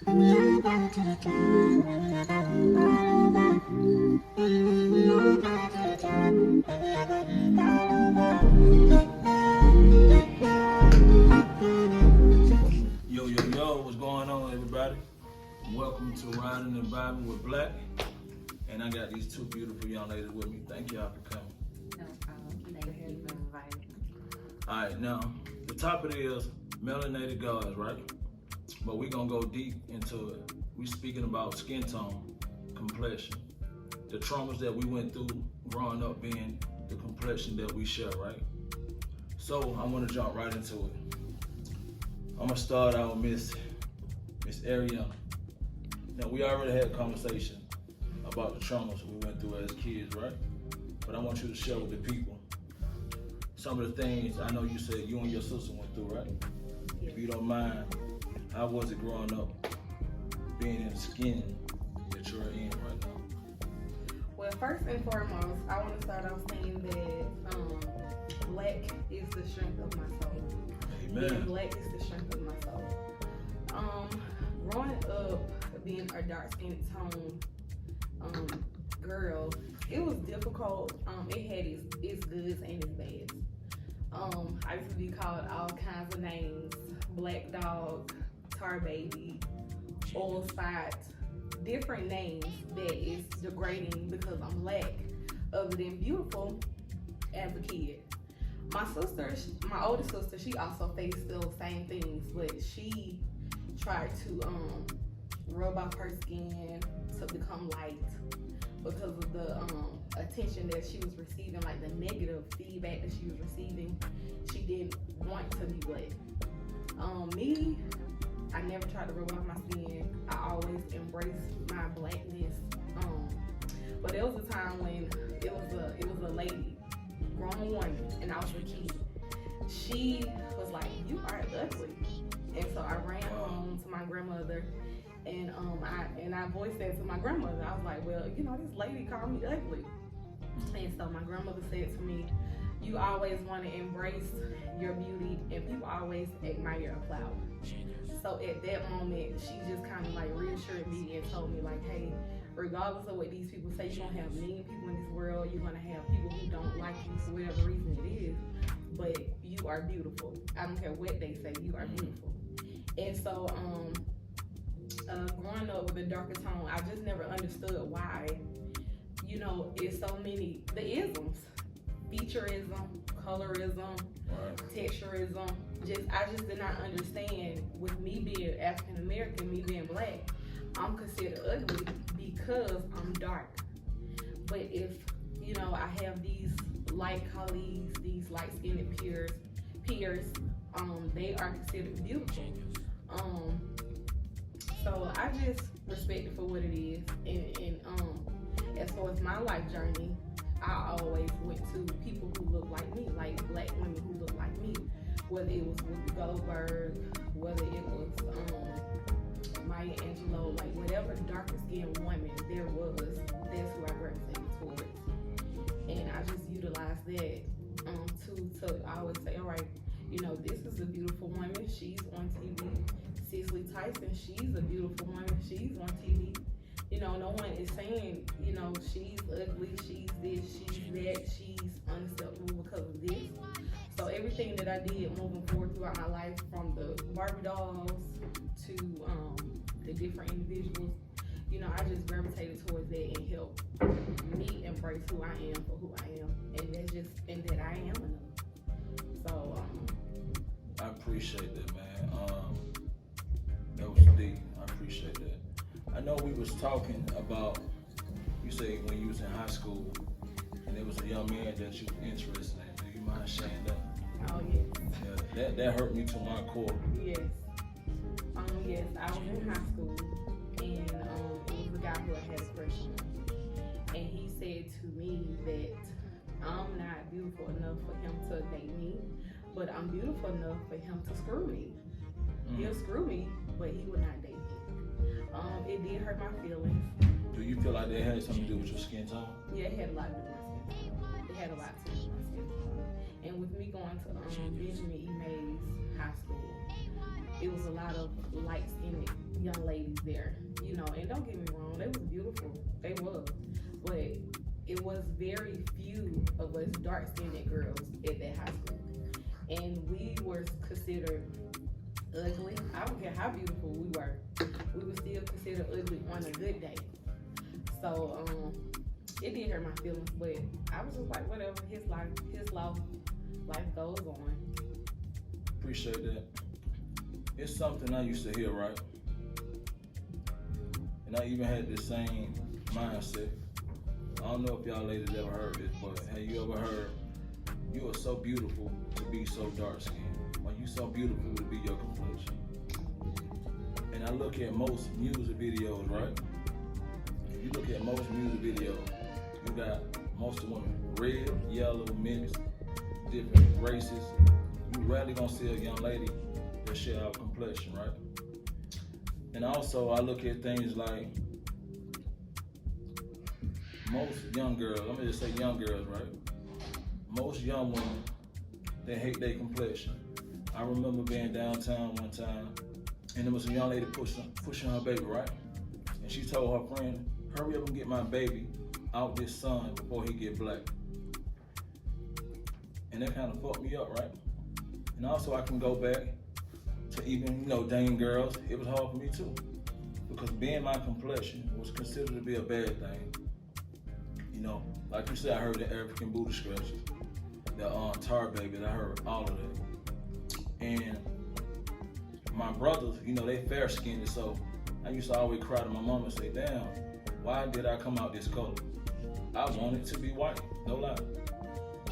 Yo, what's going on, everybody? Welcome to Riding and Vibing with Black. And I got these two beautiful young ladies with me. Thank y'all for coming. No problem. Thank you for inviting. All right, now, the topic is Melanated Gods, right? But we're going to go deep into it. We're speaking about skin tone, complexion, the traumas that we went through growing up being the complexion that we share, right? So I want to jump right into it. I'm going to start out with Miss Ariana. Now, we already had a conversation about the traumas we went through as kids, right? But I want you to share with the people some of the things I know you said you and your sister went through, right? If you don't mind, how was it growing up being in the skin that you're in right now? Well, first and foremost, I want to start off saying that black is the strength of my soul. Amen. Being black is the strength of my soul. Growing up being a dark-skinned tone girl, it was difficult. It had its goods and its bads. I used to be called all kinds of names: black dog, tar baby, oil spot, different names that is degrading because I'm black, other than beautiful as a kid. My sister, my older sister, she also faced those same things, but she tried to rub off her skin to become light because of the attention that she was receiving, like the negative feedback that she was receiving. She didn't want to be black. Me, I never tried to rub off my skin. I always embraced my blackness. But there was a time when it was a lady, grown woman, and I was a kid. She was like, "You are ugly," and so I ran home to my grandmother, and I voiced that to my grandmother. I was like, "Well, you know, this lady called me ugly," and so my grandmother said to me, "You always want to embrace your beauty, and people always admire a flower." So at that moment, she just kind of like reassured me and told me like, "Hey, regardless of what these people say, you're gonna have mean people in this world. You're gonna have people who don't like you for whatever reason it is, but you are beautiful. I don't care what they say, you are beautiful." And so, growing up with a darker tone, I just never understood why, you know, it's so many, the isms, featureism, colorism, texturism. I just did not understand. With me being African American, me being black, I'm considered ugly because I'm dark. But if, you know, I have these light colleagues, these light-skinned peers, they are considered beautiful. So I just respect it for what it is. And as far as my life journey, I always went to people who look like me, like black women who look like me. Whether it was Whoopi Goldberg, whether it was Maya Angelou, like whatever darker skinned woman there was, that's who I gravitated towards. And I just utilized that to I always say, all right, you know, this is a beautiful woman, she's on TV. Cicely Tyson, she's a beautiful woman, she's on TV. You know, no one is saying, you know, she's ugly, she's this, she's that, she's unacceptable because of this. So everything that I did moving forward throughout my life, from the Barbie dolls to the different individuals, you know, I just gravitated towards that and helped me embrace who I am for who I am, and that I am enough. So I appreciate that, man. That was deep. I appreciate that. I know we was talking about, you say when you was in high school, and there was a young man that you were interested in. Do you mind sharing that? Oh yes. Yeah, that hurt me to my core. Yes. Yes, I was in high school, and it was a guy who I had a crush on, and he said to me that I'm not beautiful enough for him to date me, but I'm beautiful enough for him to screw me. He'll screw me, but he would not date me. It did hurt my feelings. Do you feel like that had something to do with your skin tone? Yeah, it had a lot to do with my skin tone. It had a lot to do with my skin tone. And with me going to Benjamin E. Mays High School, it was a lot of light-skinned young ladies there, you know. And don't get me wrong, they was beautiful, they was, but it was very few of us dark-skinned girls at that high school, and we were considered ugly. I don't care how beautiful we were still considered ugly on a good day. So it did hurt my feelings, but I was just like, whatever, his life, his law, life goes on. Appreciate that. It's something I used to hear, right? And I even had the same mindset. I don't know if y'all ladies ever heard this, but have you ever heard, you are so beautiful to be so dark skinned? Or you so beautiful to be your complexion? And I look at most music videos, right? If you look at most music videos, you got most of the women red, yellow, mixed, different races. You rarely gonna see a young lady that share our complexion, right? And also I look at things like most young girls, I'm gonna just say young girls, right? Most young women, they hate their complexion. I remember being downtown one time, and there was a young lady pushing her baby, right? And she told her friend, hurry up and get my baby out this sun before he get black. And that kind of fucked me up, right? And also I can go back to even, dating girls. It was hard for me too, because being my complexion was considered to be a bad thing. Like you said, I heard the African booty scratches, the tar baby, I heard all of that. And my brothers, they fair skinned, so I used to always cry to my mom and say, damn, why did I come out this color? I wanted to be white, no lie.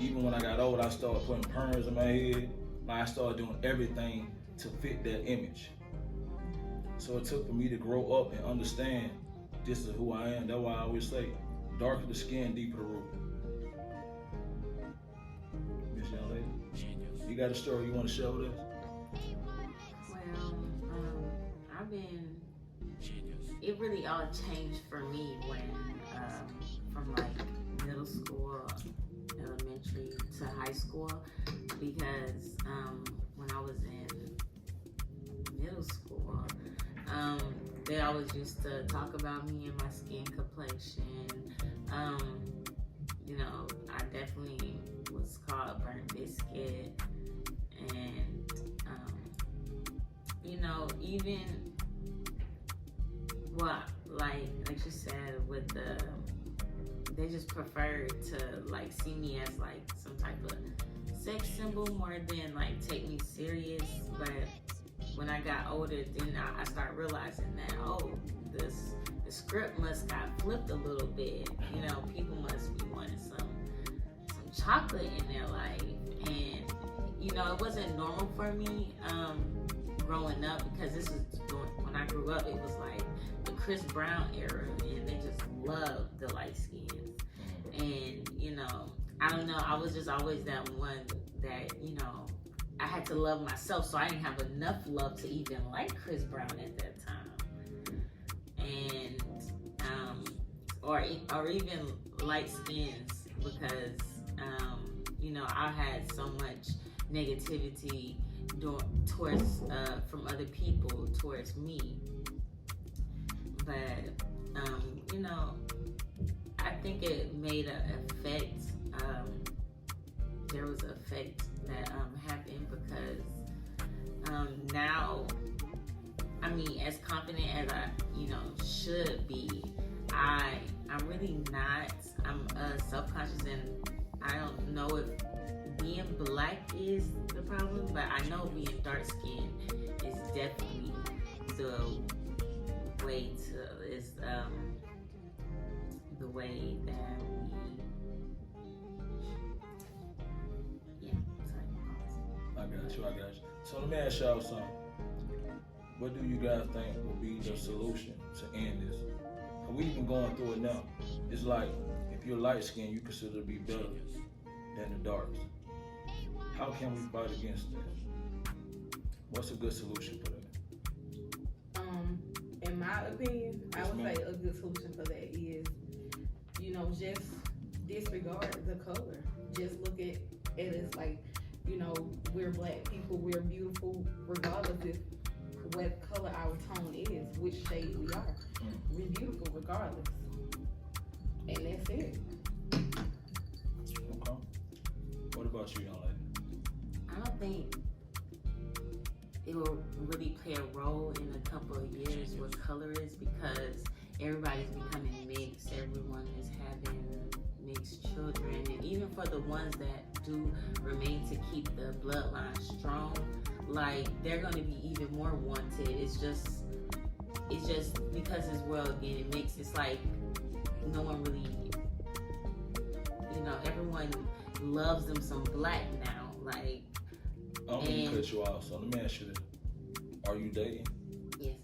Even when I got old, I started putting perms in my head. I started doing everything to fit that image. So it took for me to grow up and understand this is who I am. That's why I always say, darker the skin, deeper the root. Miss young lady, you got a story you want to share with us? Well, it really all changed for me when, from like middle school, elementary to high school, because when I was in middle school, they always used to talk about me and my skin complexion. I definitely was called burnt biscuit, and even like you said, with they just preferred to see me as some type of sex symbol more than take me serious. But when I got older, then I started realizing that the script must got flipped a little bit. People must be wanting some chocolate in their life, and it wasn't normal for me growing up, because when I grew up, it was the Chris Brown era, and they just loved the light skins. And I don't know, I was just always that one that I had to love myself, so I didn't have enough love to even like Chris Brown at that time. And or even light skins, because I had so much negativity towards from other people towards me. But I think it made an effect. There was an effect that happened, because now, as confident as I should be, I'm really not. I'm self-conscious, and I don't know if being black is the problem, but I know being dark skinned is definitely the way the way that I got you. So let me ask y'all something. What do you guys think will be the solution to end this? We even going through it now. It's like, if you're light skinned, you consider to be better than the darks. How can we fight against that? What's a good solution for that? In my opinion, I would say a good solution for that is, just disregard the color. Just look at it as we're black people, we're beautiful, regardless if what color our tone is, which shade we are. We're beautiful regardless. And that's it. Okay. What about you, young lady? I don't think it will really play a role in a couple of years what color is, because everybody's becoming mixed. Everyone is having mixed children, and even for the ones that do remain to keep the bloodline strong, like they're going to be even more wanted. It's just because this world getting mixed. It's like no one really, everyone loves them some black now. Like, I'm gonna cut you off. So let me ask you this: are you dating? Yes.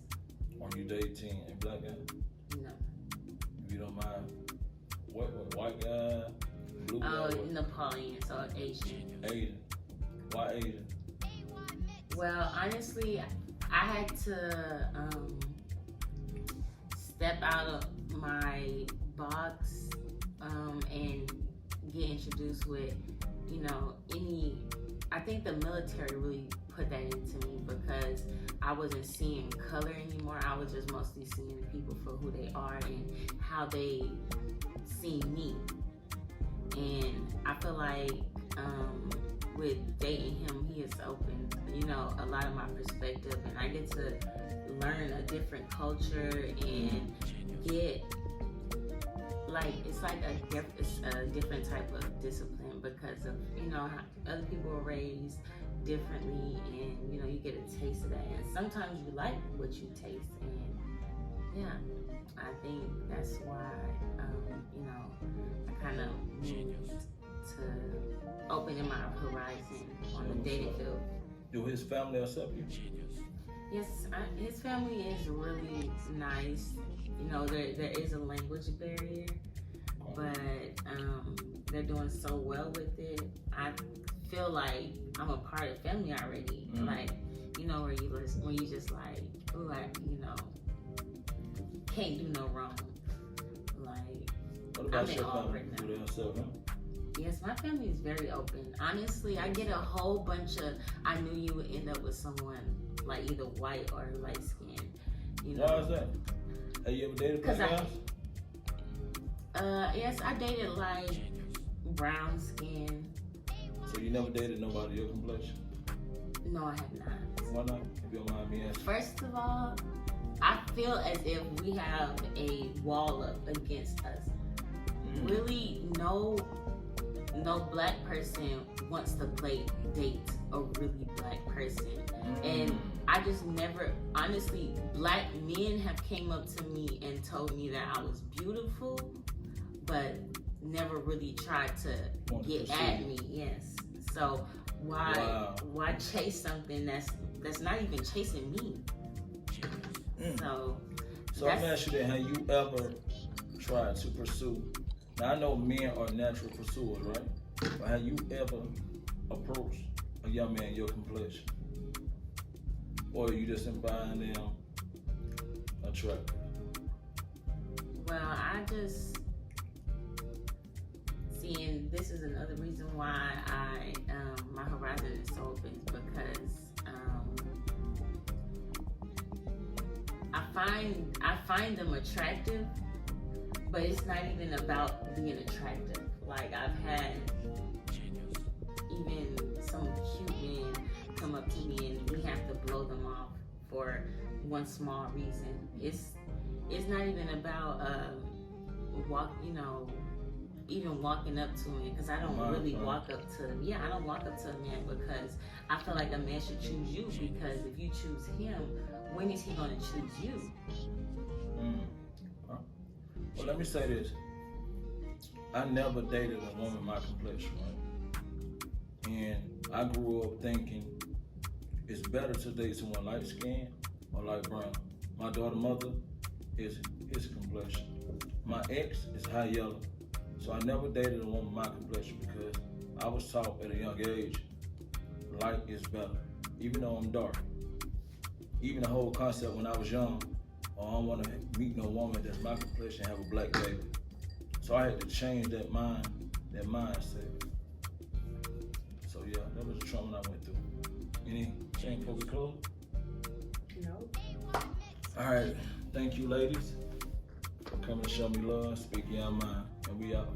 Are you dating a black guy? No. If you don't mind, what white guy, blue guy? Oh, Napoleon, so Asian. Asian. Why Asian? Well, honestly, I had to step out of my box and get introduced with, I think the military really put that into me, because I wasn't seeing color anymore. I was just mostly seeing people for who they are and how they see me. And I feel like with dating him, he has opened, a lot of my perspective, and I get to learn a different culture and get it's a different type of discipline, because of how other people are raised differently, and you get a taste of that, and sometimes you like what you taste, and I think that's why I kind of moved to opening my horizon on the dating field. Do his family accept you? Yes, his family is really nice. There is a language barrier, but they're doing so well with it. I feel like I'm a part of the family already. Mm-hmm. Like, where you just like, ooh, can't do no wrong. Like, What about I'm your in awe family? right now. Do they accept him? Yes, my family is very open. Honestly, I get a whole bunch of, I knew you would end up with someone like either white or light skinned. Why is that? Have you ever dated black guys? Yes, I dated like brown skin. So you never dated nobody your complexion? No, I have not. Why not? If you don't mind me asking. First of all, I feel as if we have a wall up against us. Really, no black person wants to date a really black person. And I just never, honestly, black men have came up to me and told me that I was beautiful, but never really tried to get at me. Yes. So why chase something that's not even chasing me? So I'm asking you, have you ever tried to pursue? Now I know men are natural pursuers, right? But have you ever approached a young man your complexion? Or are you just find them attractive? Well, I just seeing this is another reason why my horizon is so open, because I find them attractive, but it's not even about being attractive. Like, I've had even some cute men come up to me and we have to blow them off for one small reason. It's not even about even walking up to him, because I don't really walk up to I don't walk up to a man, because I feel like a man should choose you, because if you choose him, when is he going to choose you? Well, let me say this. I never dated a woman my complexion, right? And I grew up thinking it's better to date someone light skinned or light brown. My daughter's mother is his complexion. My ex is high yellow. So I never dated a woman my complexion, because I was taught at a young age, light is better, even though I'm dark. Even the whole concept when I was young, I don't want to meet no woman that's my complexion, have a black baby. So I had to change that mindset. So yeah, that was the trauma I went through. Anything before we close? Nope. All right. Thank you, ladies, for coming to show me love, speak your mind, and we out.